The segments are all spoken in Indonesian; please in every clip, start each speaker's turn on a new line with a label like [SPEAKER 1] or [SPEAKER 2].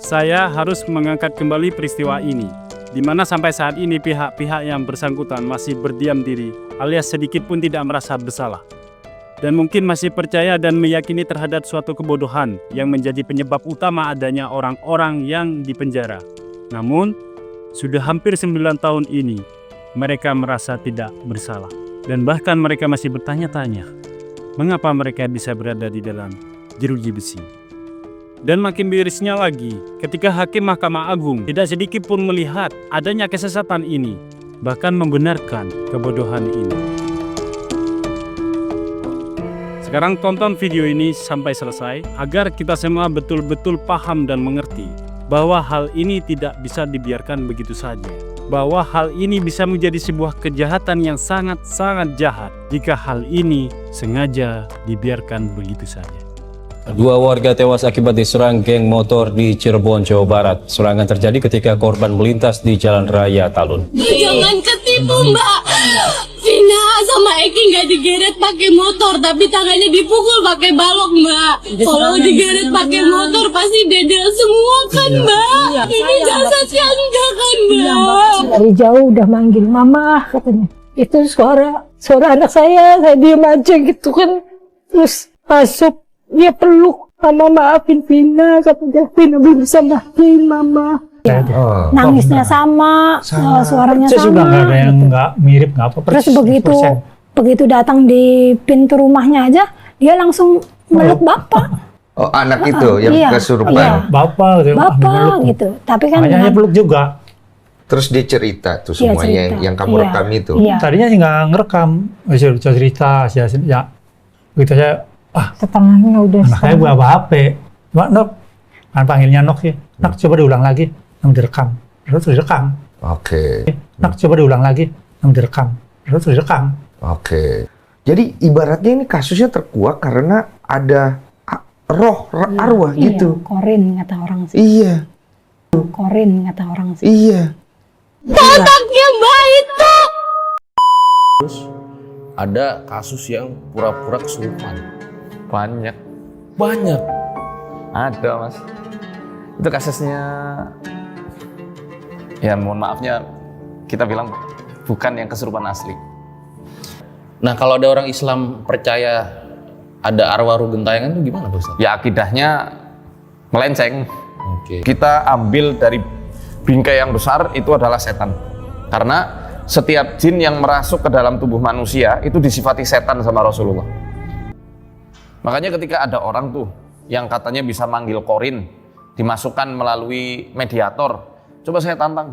[SPEAKER 1] Saya harus mengangkat kembali peristiwa ini, di mana sampai saat ini pihak-pihak yang bersangkutan masih berdiam diri, alias sedikit pun tidak merasa bersalah. Dan mungkin masih percaya dan meyakini terhadap suatu kebodohan yang menjadi penyebab utama adanya orang-orang yang dipenjara. Namun, sudah hampir 9 tahun ini, mereka merasa tidak bersalah. Dan bahkan mereka masih bertanya-tanya, mengapa mereka bisa berada di dalam jeruji besi. Dan makin mirisnya lagi, ketika Hakim Mahkamah Agung tidak sedikit pun melihat adanya kesesatan ini, bahkan membenarkan kebodohan ini. Sekarang tonton video ini sampai selesai, agar kita semua betul-betul paham dan mengerti bahwa hal ini tidak bisa dibiarkan begitu saja. Bahwa hal ini bisa menjadi sebuah kejahatan yang sangat-sangat jahat jika hal ini sengaja dibiarkan begitu saja.
[SPEAKER 2] Dua warga tewas akibat diserang geng motor di Cirebon, Jawa Barat. Serangan terjadi ketika korban melintas di Jalan Raya Talun.
[SPEAKER 3] Jangan ketipu, Mbak. Vina sama Eki nggak digeret pakai motor, tapi tangannya dipukul pakai balok, Mbak. Kalau digeret pakai motor pasti dedel semua kan, Mbak. Ini jasadnya enggak kan, Mbak.
[SPEAKER 4] Dari jauh udah manggil mama katanya. Itu suara anak saya diem aja gitu kan. Terus masuk, dia peluk, mama maafin Vina, katanya Vina belum bisa maafin mama. Ya, nangisnya sama, suaranya
[SPEAKER 5] saya juga
[SPEAKER 4] sama.
[SPEAKER 5] nggak ada yang nggak mirip, nggak apa.
[SPEAKER 4] Terus begitu datang di pintu rumahnya aja, dia langsung meluk bapak.
[SPEAKER 6] Oh, anak itu yang
[SPEAKER 4] Iya,
[SPEAKER 6] kesurupan.
[SPEAKER 4] iya.
[SPEAKER 5] Bapak
[SPEAKER 4] gitu. Tapi kan
[SPEAKER 5] hanya peluk juga.
[SPEAKER 6] Terus dia cerita tuh
[SPEAKER 4] Iya,
[SPEAKER 6] semuanya
[SPEAKER 4] cerita.
[SPEAKER 6] yang kamu
[SPEAKER 4] Iya,
[SPEAKER 6] rekam itu.
[SPEAKER 4] iya.
[SPEAKER 5] Tadinya sih nggak ngerekam, saya cerita, ya begitu saya,
[SPEAKER 4] Setengahnya udah
[SPEAKER 5] anak saya buat HP, cuma Nok, kan panggilnya Nok sih, Nok coba diulang lagi, yang direkam, terus direkam.
[SPEAKER 6] Oke.
[SPEAKER 5] Nok coba diulang lagi, yang direkam, terus direkam.
[SPEAKER 6] Oke. Jadi ibaratnya ini kasusnya terkuak karena ada arwah gitu.
[SPEAKER 4] Korin kata orang sih.
[SPEAKER 6] Iya.
[SPEAKER 4] Korin kata orang sih.
[SPEAKER 6] Iya.
[SPEAKER 3] Otaknya Mbak itu.
[SPEAKER 7] Ada kasus yang pura-pura kesurupan.
[SPEAKER 8] Banyak ada, Mas. Itu kasusnya, ya mohon maafnya kita bilang bukan yang kesurupan asli.
[SPEAKER 7] Nah, kalau ada orang Islam percaya ada arwah ruh gentayangan itu gimana, Ustaz?
[SPEAKER 8] Ya akidahnya melenceng.
[SPEAKER 7] Oke.
[SPEAKER 8] Kita ambil dari bingkai yang besar itu adalah setan. Karena setiap jin yang merasuk ke dalam tubuh manusia itu disifati setan sama Rasulullah. Makanya ketika ada orang tuh yang katanya bisa manggil korin, dimasukkan melalui mediator, coba saya tantang.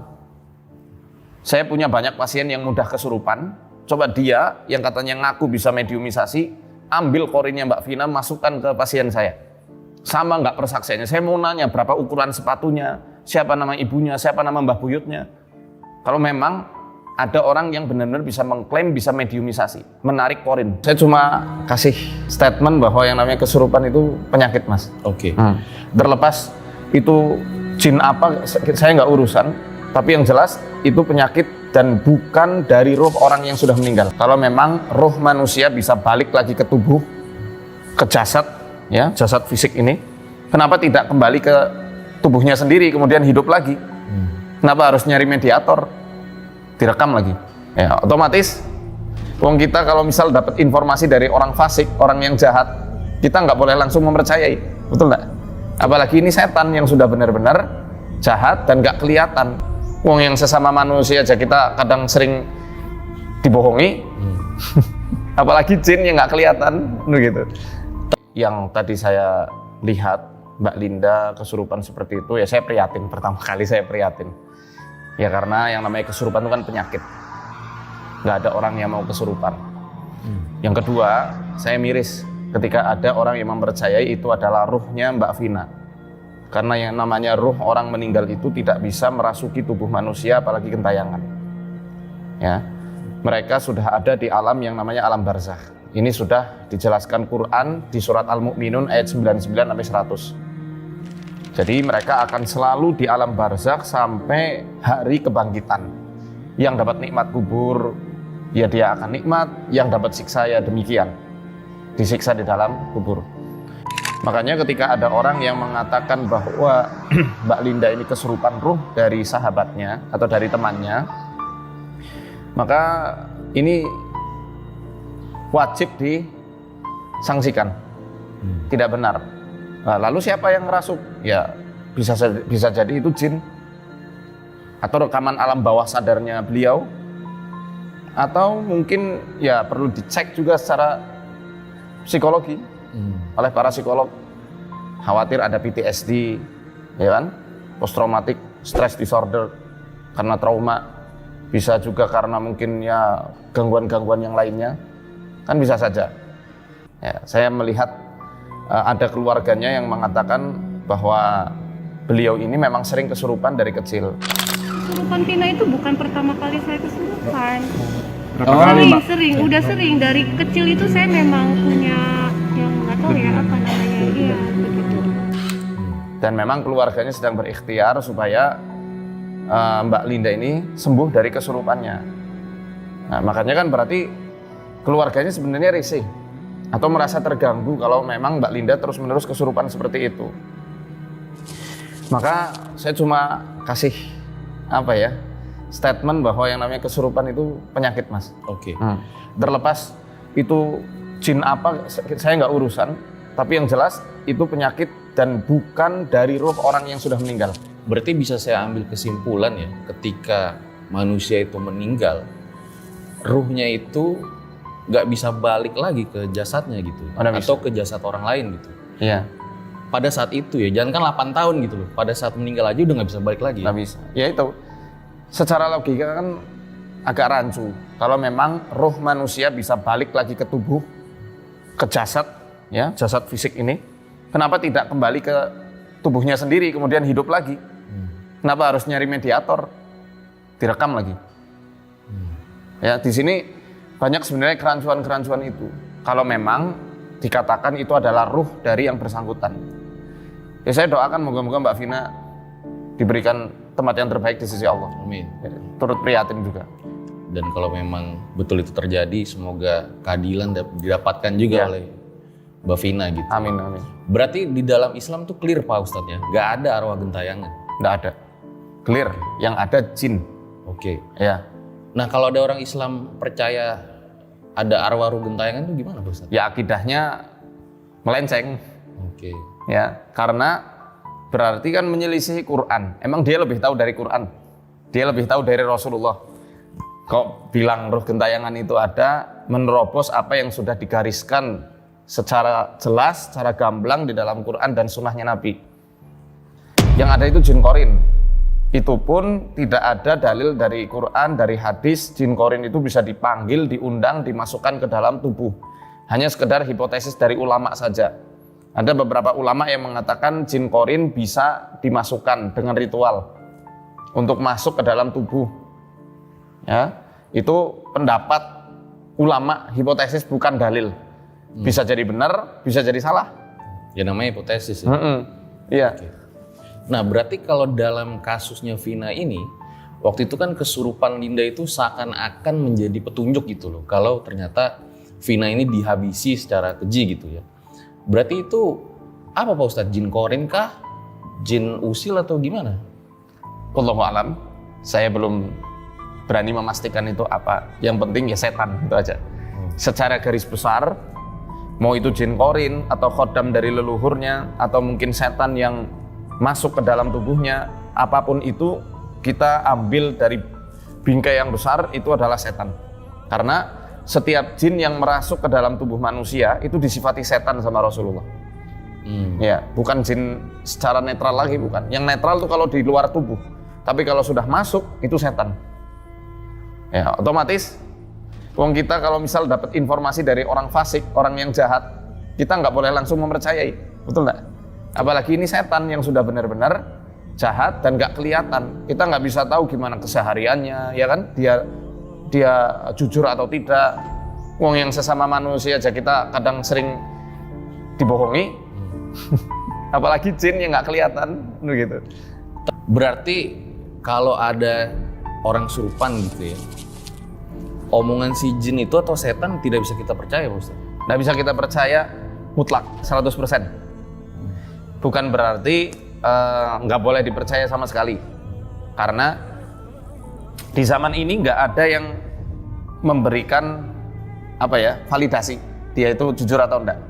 [SPEAKER 8] Saya punya banyak pasien yang mudah kesurupan, coba dia yang katanya ngaku bisa mediumisasi, ambil korinnya Mbak Vina, masukkan ke pasien saya. Sama nggak persaksiannya? Saya mau nanya berapa ukuran sepatunya, siapa nama ibunya, siapa nama mbah buyutnya. Kalau memang ada orang yang benar-benar bisa mengklaim bisa mediumisasi, menarik korin. Saya cuma kasih statement bahwa yang namanya kesurupan itu penyakit, Mas.
[SPEAKER 7] Oke.
[SPEAKER 8] Terlepas itu jin apa, saya nggak urusan. Tapi yang jelas itu penyakit dan bukan dari roh orang yang sudah meninggal. Kalau memang roh manusia bisa balik lagi ke tubuh, ke jasad, ya jasad fisik ini, kenapa tidak kembali ke tubuhnya sendiri kemudian hidup lagi? Kenapa harus nyari mediator? Direkam lagi, ya otomatis wong kita kalau misal dapat informasi dari orang fasik, orang yang jahat, kita nggak boleh langsung mempercayai, betul nggak? Apalagi ini setan yang sudah benar-benar jahat dan nggak kelihatan. Wong yang sesama manusia aja kita kadang sering dibohongi, apalagi jin yang nggak kelihatan, begitu. Yang tadi saya lihat Mbak Linda kesurupan seperti itu, ya saya prihatin, pertama kali saya prihatin. Ya karena yang namanya kesurupan itu kan penyakit. Nggak ada orang yang mau kesurupan. Yang kedua, saya miris ketika ada orang yang mempercayai itu adalah ruhnya Mbak Vina. Karena yang namanya ruh orang meninggal itu tidak bisa merasuki tubuh manusia, apalagi gentayangan. Ya, mereka sudah ada di alam yang namanya alam barzakh. Ini sudah dijelaskan Quran di surat Al-Mu'minun ayat 99 sampai 100. Jadi mereka akan selalu di alam barzakh sampai hari kebangkitan. Yang dapat nikmat kubur, ya dia akan nikmat. Yang dapat siksa ya demikian, disiksa di dalam kubur. Makanya ketika ada orang yang mengatakan bahwa Mbak Linda ini kesurupan ruh dari sahabatnya atau dari temannya, maka ini wajib disangsikan. Tidak benar. Nah, lalu siapa yang ngerasuk? Ya bisa jadi itu jin atau rekaman alam bawah sadarnya beliau, atau mungkin ya perlu dicek juga secara psikologi oleh para psikolog. Khawatir ada PTSD, ya kan, post traumatic stress disorder karena trauma, bisa juga karena mungkin ya gangguan-gangguan yang lainnya, kan bisa saja. Ya, saya melihat ada keluarganya yang mengatakan bahwa beliau ini memang sering kesurupan dari kecil.
[SPEAKER 9] Kesurupan Vina itu bukan pertama kali saya kesurupan.
[SPEAKER 1] Berapa kali, Mbak?
[SPEAKER 9] Udah sering. Dari kecil itu saya memang punya yang nggak tahu ya apa namanya, iya begitu.
[SPEAKER 8] Dan memang keluarganya sedang berikhtiar supaya Mbak Linda ini sembuh dari kesurupannya. Nah, makanya kan berarti keluarganya sebenarnya risih atau merasa terganggu kalau memang Mbak Linda terus-menerus kesurupan seperti itu. Maka saya cuma kasih statement bahwa yang namanya kesurupan itu penyakit, Mas.
[SPEAKER 7] Oke.
[SPEAKER 8] Terlepas itu jin apa, saya nggak urusan. Tapi yang jelas itu penyakit dan bukan dari roh orang yang sudah meninggal.
[SPEAKER 7] Berarti bisa saya ambil kesimpulan ya, ketika manusia itu meninggal, ruhnya itu nggak bisa balik lagi ke jasadnya gitu, atau ke jasad orang lain gitu.
[SPEAKER 8] Iya.
[SPEAKER 7] Pada saat itu ya, jangan kan 8 tahun gitu loh. Pada saat meninggal aja udah nggak bisa balik lagi.
[SPEAKER 8] Nggak bisa. Ya itu, secara logika kan agak rancu. Kalau memang roh manusia bisa balik lagi ke tubuh, ke jasad, ya jasad fisik ini, kenapa tidak kembali ke tubuhnya sendiri kemudian hidup lagi? Kenapa harus nyari mediator, direkam lagi? Ya di sini banyak sebenarnya kerancuan-kerancuan itu. Kalau memang dikatakan itu adalah ruh dari yang bersangkutan. Ya saya doakan moga-moga Mbak Vina diberikan tempat yang terbaik di sisi Allah.
[SPEAKER 7] Amin.
[SPEAKER 8] Ya, turut prihatin juga.
[SPEAKER 7] Dan kalau memang betul itu terjadi, semoga keadilan didapatkan juga oleh Mbak Vina gitu.
[SPEAKER 8] Amin, amin.
[SPEAKER 7] Berarti di dalam Islam tuh clear Pak Ustadz ya? Nggak ada arwah gentayangan?
[SPEAKER 8] Nggak ada. Clear. Yang ada jin.
[SPEAKER 7] Oke.
[SPEAKER 8] Ya.
[SPEAKER 7] Nah kalau ada orang Islam percaya ada arwah ruh gentayangan itu gimana Pak Ustadz?
[SPEAKER 8] Ya akidahnya melenceng.
[SPEAKER 7] Oke.
[SPEAKER 8] Ya, karena berarti kan menyelisihi Quran. Emang dia lebih tahu dari Quran? Dia lebih tahu dari Rasulullah. Kok bilang ruh gentayangan itu ada, menerobos apa yang sudah digariskan secara jelas, secara gamblang di dalam Quran dan sunnahnya Nabi. Yang ada itu jin korin. Itu pun tidak ada dalil dari Quran, dari hadis, jin korin itu bisa dipanggil, diundang, dimasukkan ke dalam tubuh. Hanya sekedar hipotesis dari ulama saja. Ada beberapa ulama yang mengatakan jin korin bisa dimasukkan dengan ritual untuk masuk ke dalam tubuh. Ya, itu pendapat ulama, hipotesis bukan dalil. Bisa jadi benar, bisa jadi salah.
[SPEAKER 7] Ya namanya hipotesis ya.
[SPEAKER 8] Iya.
[SPEAKER 7] Oke. Nah berarti kalau dalam kasusnya Vina ini, waktu itu kan kesurupan Linda itu seakan-akan menjadi petunjuk gitu loh. Kalau ternyata Vina ini dihabisi secara keji gitu ya. Berarti itu apa Pak Ustadz? Jin korin kah? Jin usil atau gimana?
[SPEAKER 8] Wallahu a'lam. Saya belum berani memastikan itu apa. Yang penting ya setan, itu aja. Secara garis besar, mau itu jin korin atau khodam dari leluhurnya atau mungkin setan yang masuk ke dalam tubuhnya, apapun itu kita ambil dari bingkai yang besar itu adalah setan. Karena setiap jin yang merasuk ke dalam tubuh manusia itu disifati setan sama Rasulullah. Ya, bukan jin secara netral lagi, bukan. Yang netral itu kalau di luar tubuh, tapi kalau sudah masuk itu setan. Ya, otomatis wong kita kalau misal dapat informasi dari orang fasik, orang yang jahat, kita nggak boleh langsung mempercayai, betul nggak? Apalagi ini setan yang sudah benar-benar jahat dan nggak kelihatan. Kita nggak bisa tahu gimana kesehariannya, ya kan? Dia jujur atau tidak. Wong yang sesama manusia aja kita kadang sering dibohongi. Apalagi jin yang nggak kelihatan, gitu.
[SPEAKER 7] Berarti kalau ada orang surupan gitu ya, omongan si jin itu atau setan tidak bisa kita percaya Pak Ustadz?
[SPEAKER 8] Nggak bisa kita percaya mutlak 100%. bukan berarti nggak boleh dipercaya sama sekali. Karena di zaman ini nggak ada yang memberikan validasi dia itu jujur atau enggak.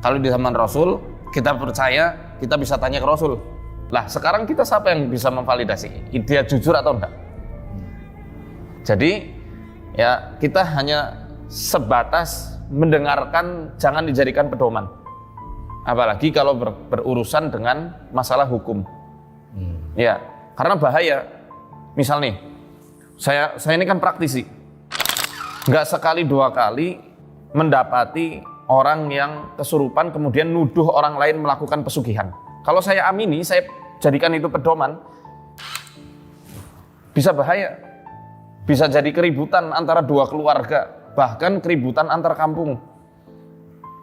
[SPEAKER 8] Kalau di zaman Rasul kita percaya, kita bisa tanya ke Rasul. Lah sekarang kita siapa yang bisa memvalidasi dia jujur atau enggak? Jadi ya kita hanya sebatas mendengarkan, jangan dijadikan pedoman. Apalagi kalau berurusan dengan masalah hukum. Ya, karena bahaya. Misal nih, saya ini kan praktisi. Nggak sekali dua kali mendapati orang yang kesurupan kemudian nuduh orang lain melakukan pesugihan. Kalau saya amini, saya jadikan itu pedoman, bisa bahaya. Bisa jadi keributan antara dua keluarga, bahkan keributan antar kampung.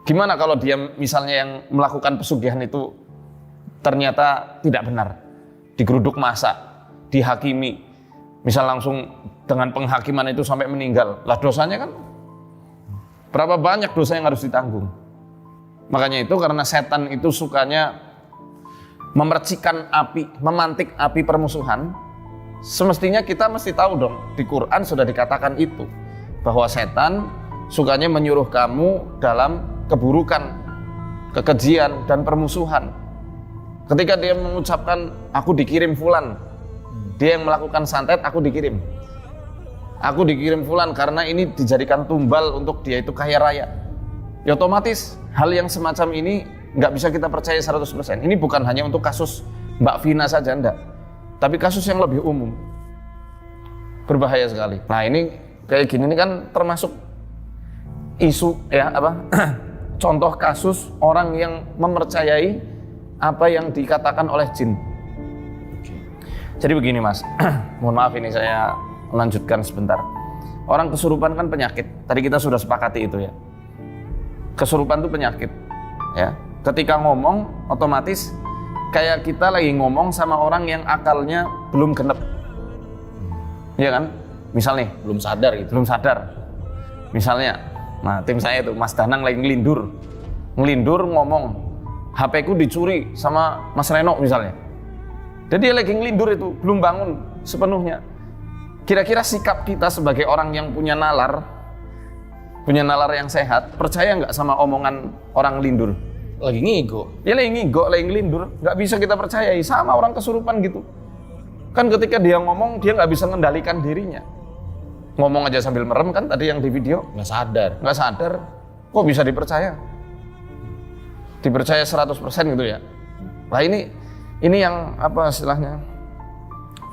[SPEAKER 8] Gimana kalau dia misalnya yang melakukan pesugihan itu ternyata tidak benar, digeruduk massa, dihakimi, misal langsung dengan penghakiman itu sampai meninggal, lah dosanya kan berapa banyak dosa yang harus ditanggung. Makanya itu karena setan itu sukanya memercikan api, memantik api permusuhan, semestinya kita mesti tahu dong, di Quran sudah dikatakan itu, bahwa setan sukanya menyuruh kamu dalam keburukan, kekejian, dan permusuhan. Ketika dia mengucapkan, aku dikirim fulan, dia yang melakukan santet, aku dikirim fulan karena ini dijadikan tumbal untuk dia itu kaya raya. Ya otomatis hal yang semacam ini nggak bisa kita percaya 100%. Ini bukan hanya untuk kasus Mbak Vina saja, enggak, tapi kasus yang lebih umum. Berbahaya sekali. Nah ini kayak gini ini kan termasuk isu contoh kasus orang yang mempercayai apa yang dikatakan oleh jin. Jadi begini Mas, mohon maaf ini saya lanjutkan sebentar. Orang kesurupan kan penyakit, tadi kita sudah sepakati itu ya. Kesurupan itu penyakit ya. Ketika ngomong otomatis kayak kita lagi ngomong sama orang yang akalnya belum genep. Iya kan? Misal nih,
[SPEAKER 7] Belum sadar gitu.
[SPEAKER 8] belum sadar. Misalnya, nah tim saya itu Mas Danang lagi ngelindur ngomong, HP ku dicuri sama Mas Reno misalnya. Dan dia lagi ngelindur itu, belum bangun sepenuhnya. Kira-kira sikap kita sebagai orang yang punya nalar yang sehat, percaya nggak sama omongan orang lindur?
[SPEAKER 7] Lagi ngigo.
[SPEAKER 8] Ya lagi ngigo, lagi ngelindur, nggak bisa kita percayai. Sama orang kesurupan gitu. Kan ketika dia ngomong, dia nggak bisa mengendalikan dirinya. Ngomong aja sambil merem kan tadi yang di video.
[SPEAKER 7] Nggak sadar. Kok bisa dipercaya? Dipercaya 100% gitu ya.
[SPEAKER 8] Nah ini yang apa istilahnya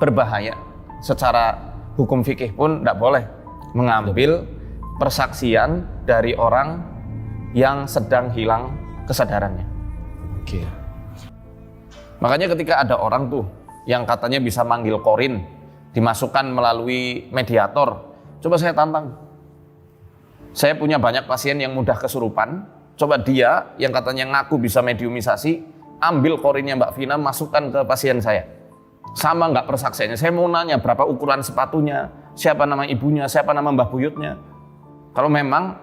[SPEAKER 8] berbahaya. Secara hukum fikih pun tidak boleh mengambil persaksian dari orang yang sedang hilang kesadarannya.
[SPEAKER 7] Oke.
[SPEAKER 8] Makanya ketika ada orang tuh yang katanya bisa manggil korin, dimasukkan melalui mediator, coba saya tantang. Saya punya banyak pasien yang mudah kesurupan. Coba dia yang katanya ngaku bisa mediumisasi, ambil korinnya Mbak Vina, masukkan ke pasien saya. Sama nggak persaksiannya? Saya mau nanya berapa ukuran sepatunya, siapa nama ibunya, siapa nama mbah buyutnya. Kalau memang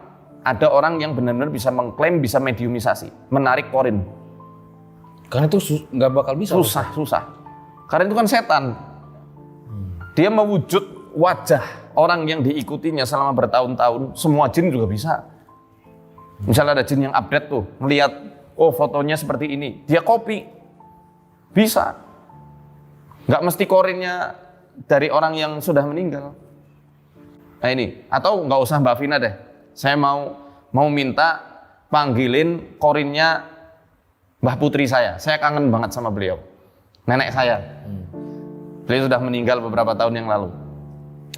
[SPEAKER 8] ada orang yang benar-benar bisa mengklaim bisa mediumisasi, menarik korin.
[SPEAKER 7] Karena itu nggak bakal bisa.
[SPEAKER 8] Susah. Karena itu kan setan. Dia mewujud wajah orang yang diikutinya selama bertahun-tahun. Semua jin juga bisa. Misalnya ada jin yang update tuh, melihat, oh fotonya seperti ini, dia copy. Bisa. Nggak mesti korinnya dari orang yang sudah meninggal. Nah ini, atau nggak usah Mbak Vina deh. Saya mau minta panggilin korinnya Mbah Putri saya. Saya kangen banget sama beliau. Nenek saya. Beliau sudah meninggal beberapa tahun yang lalu.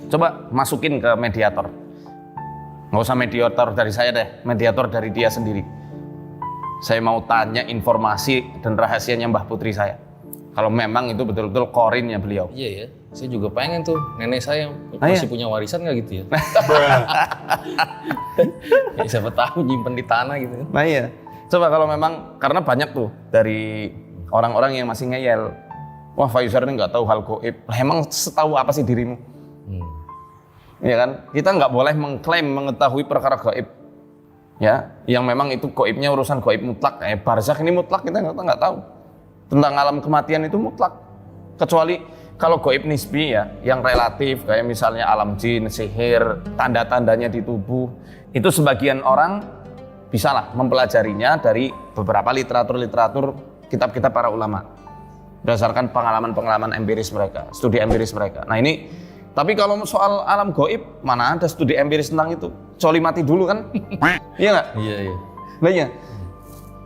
[SPEAKER 8] Coba masukin ke mediator. Nggak usah mediator dari saya deh, mediator dari dia sendiri. Saya mau tanya informasi dan rahasianya Mbah Putri saya. Kalau memang itu betul-betul korinnya beliau.
[SPEAKER 7] Iya ya, saya juga pengen tuh nenek saya masih punya warisan nggak gitu ya? Ya siapa tahu nyimpen di tanah gitu.
[SPEAKER 8] Nah iya, coba kalau memang, karena banyak tuh dari orang-orang yang masih ngeyel. Wah Faizar ini nggak tahu hal gaib. Lah emang setahu apa sih dirimu? Ya kan, kita nggak boleh mengklaim mengetahui perkara gaib. Ya, yang memang itu gaibnya urusan gaib mutlak. Barzakh ini mutlak kita nggak tahu. tentang alam kematian itu mutlak. Kecuali kalau gaib nisbi ya, yang relatif kayak misalnya alam jin, sihir, tanda-tandanya di tubuh, itu sebagian orang bisalah mempelajarinya dari beberapa literatur-literatur, kitab-kitab para ulama berdasarkan pengalaman-pengalaman empiris mereka, studi empiris mereka. Nah ini, tapi kalau soal alam gaib, mana ada studi empiris tentang itu? Kecuali mati dulu kan? Iya nggak?
[SPEAKER 7] Iya, iya.
[SPEAKER 8] Nah iya.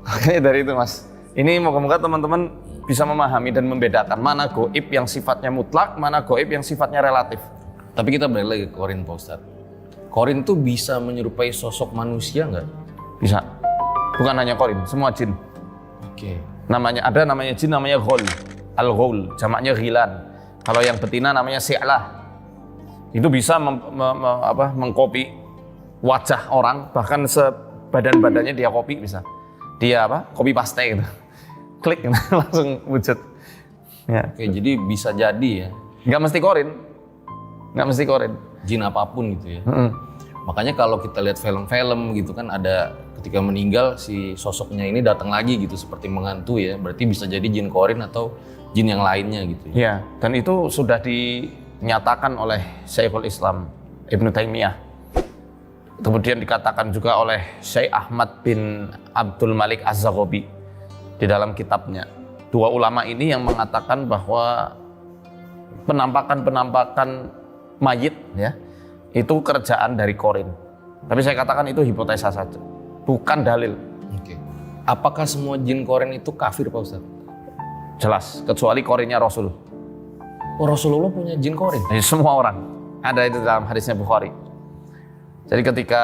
[SPEAKER 8] Makanya dari itu Mas, ini moga-moga teman-teman bisa memahami dan membedakan mana gaib yang sifatnya mutlak, mana gaib yang sifatnya relatif.
[SPEAKER 7] Tapi kita balik lagi ke Qorin Pak Ustadz. Qorin tuh bisa menyerupai sosok manusia nggak?
[SPEAKER 8] Bisa. Bukan hanya Qorin, semua jin.
[SPEAKER 7] Oke.
[SPEAKER 8] Namanya jin namanya Ghul. Al-Ghul, jamaknya Ghilan. Kalau yang betina namanya Si'lah. Itu bisa mengcopy wajah orang, bahkan sebadan-badannya dia copy bisa. Dia copy paste gitu. Klik langsung wujud. Ya.
[SPEAKER 7] Oke, jadi bisa jadi ya.
[SPEAKER 8] Nggak mesti Qorin.
[SPEAKER 7] Jin apapun gitu ya. Makanya kalau kita lihat film-film gitu kan ada ketika meninggal si sosoknya ini datang lagi gitu seperti mengantu ya. Berarti bisa jadi jin Qorin atau jin yang lainnya gitu ya.
[SPEAKER 8] Ya, dan itu sudah dinyatakan oleh Syekhul Islam Ibnu Taimiyah. Kemudian dikatakan juga oleh Syekh Ahmad bin Abdul Malik Az-Zaghabi di dalam kitabnya. Dua ulama ini yang mengatakan bahwa penampakan mayit ya itu kerjaan dari Qorin. Tapi saya katakan itu hipotesa saja, bukan dalil.
[SPEAKER 7] Oke. Apakah semua jin Qorin itu kafir Pak Ustadz?
[SPEAKER 8] Jelas, kecuali Qorinnya Rasul.
[SPEAKER 7] Oh, Rasulullah punya jin Qorin?
[SPEAKER 8] Semua orang. Ada itu dalam hadisnya Bukhari. Jadi ketika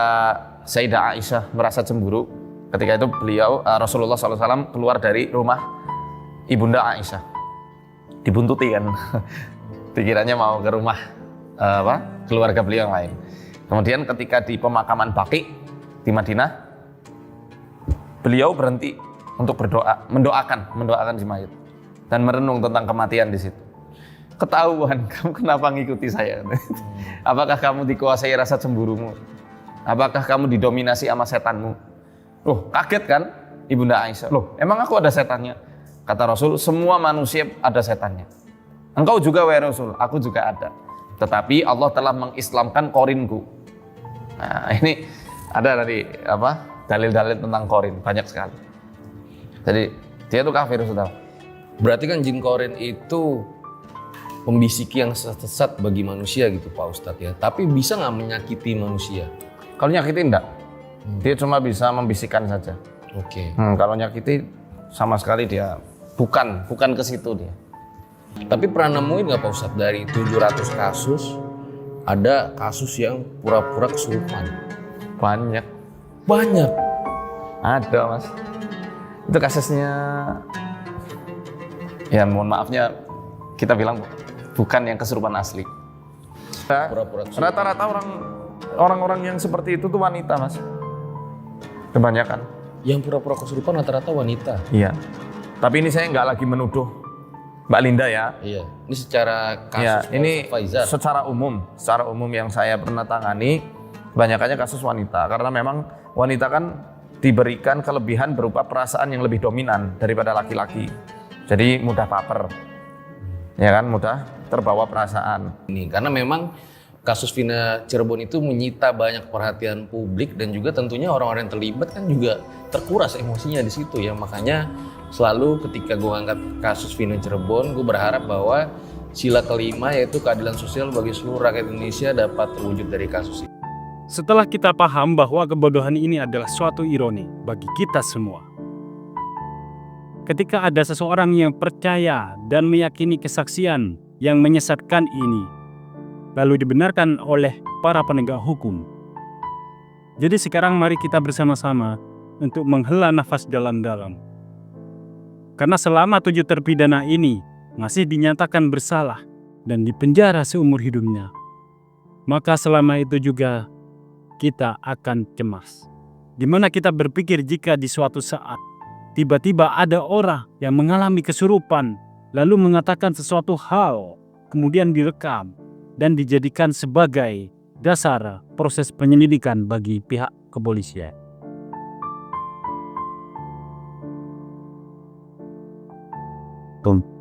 [SPEAKER 8] Sayyidah Aisyah merasa cemburu, ketika itu beliau Rasulullah SAW keluar dari rumah ibunda Aisyah, dibuntuti kan, pikirannya mau ke rumah keluarga beliau yang lain. Kemudian ketika di pemakaman Baqi di Madinah, beliau berhenti untuk berdoa, mendoakan si mayit dan merenung tentang kematian di situ. Ketahuan kamu kenapa ngikuti saya? Apakah kamu dikuasai rasa cemburumu? Apakah kamu didominasi sama setanmu? Loh, kaget kan ibunda Aisyah. Loh, emang aku ada setannya? Kata Rasul, semua manusia ada setannya. Engkau juga wahai Rasul, aku juga ada. Tetapi Allah telah mengislamkan Qorinku. Nah, ini ada dari dalil-dalil tentang Qorin banyak sekali. Jadi dia itu kafir sudah.
[SPEAKER 7] Berarti kan jin Qorin itu pembisiki yang sesat bagi manusia gitu Pak Ustadz ya. Tapi bisa nggak menyakiti manusia?
[SPEAKER 8] Kalau nyakiti enggak, dia cuma bisa membisikkan saja.
[SPEAKER 7] Oke.
[SPEAKER 8] Kalau nyakiti sama sekali dia bukan ke situ dia.
[SPEAKER 7] Tapi pernah nemuin nggak Pak Ustadz dari 700 kasus ada kasus yang pura-pura kesurupan?
[SPEAKER 8] Banyak. Ada Mas. Itu kasusnya, ya mohon maafnya kita bilang bukan yang kesurupan asli.
[SPEAKER 7] Pura-pura kesurupan.
[SPEAKER 8] Rata-rata orang-orang yang seperti itu tuh wanita Mas. Kebanyakan.
[SPEAKER 7] Yang pura-pura kesurupan rata-rata wanita.
[SPEAKER 8] Iya. Tapi ini saya nggak lagi menuduh Mbak Linda ya.
[SPEAKER 7] Iya. Ini secara kasus
[SPEAKER 8] Ya, ini
[SPEAKER 7] Faizal.
[SPEAKER 8] secara umum yang saya pernah tangani kebanyakannya kasus wanita karena memang wanita kan diberikan kelebihan berupa perasaan yang lebih dominan daripada laki-laki. Jadi mudah baper. Ya kan, mudah terbawa perasaan.
[SPEAKER 7] Ini karena memang kasus Vina Cirebon itu menyita banyak perhatian publik dan juga tentunya orang-orang yang terlibat kan juga terkuras emosinya di situ ya. Makanya selalu ketika gue angkat kasus Vina Cirebon, gue berharap bahwa sila kelima yaitu keadilan sosial bagi seluruh rakyat Indonesia dapat terwujud dari kasus ini.
[SPEAKER 1] Setelah kita paham bahwa kebodohan ini adalah suatu ironi bagi kita semua. Ketika ada seseorang yang percaya dan meyakini kesaksian yang menyesatkan ini, lalu dibenarkan oleh para penegak hukum. Jadi sekarang mari kita bersama-sama untuk menghela nafas dalam-dalam. Karena selama 7 terpidana ini masih dinyatakan bersalah dan dipenjara seumur hidupnya, maka selama itu juga kita akan cemas. Di mana kita berpikir jika di suatu saat tiba-tiba ada orang yang mengalami kesurupan lalu mengatakan sesuatu hal, kemudian direkam dan dijadikan sebagai dasar proses penyelidikan bagi pihak kepolisian.
[SPEAKER 10] wabarakatuh.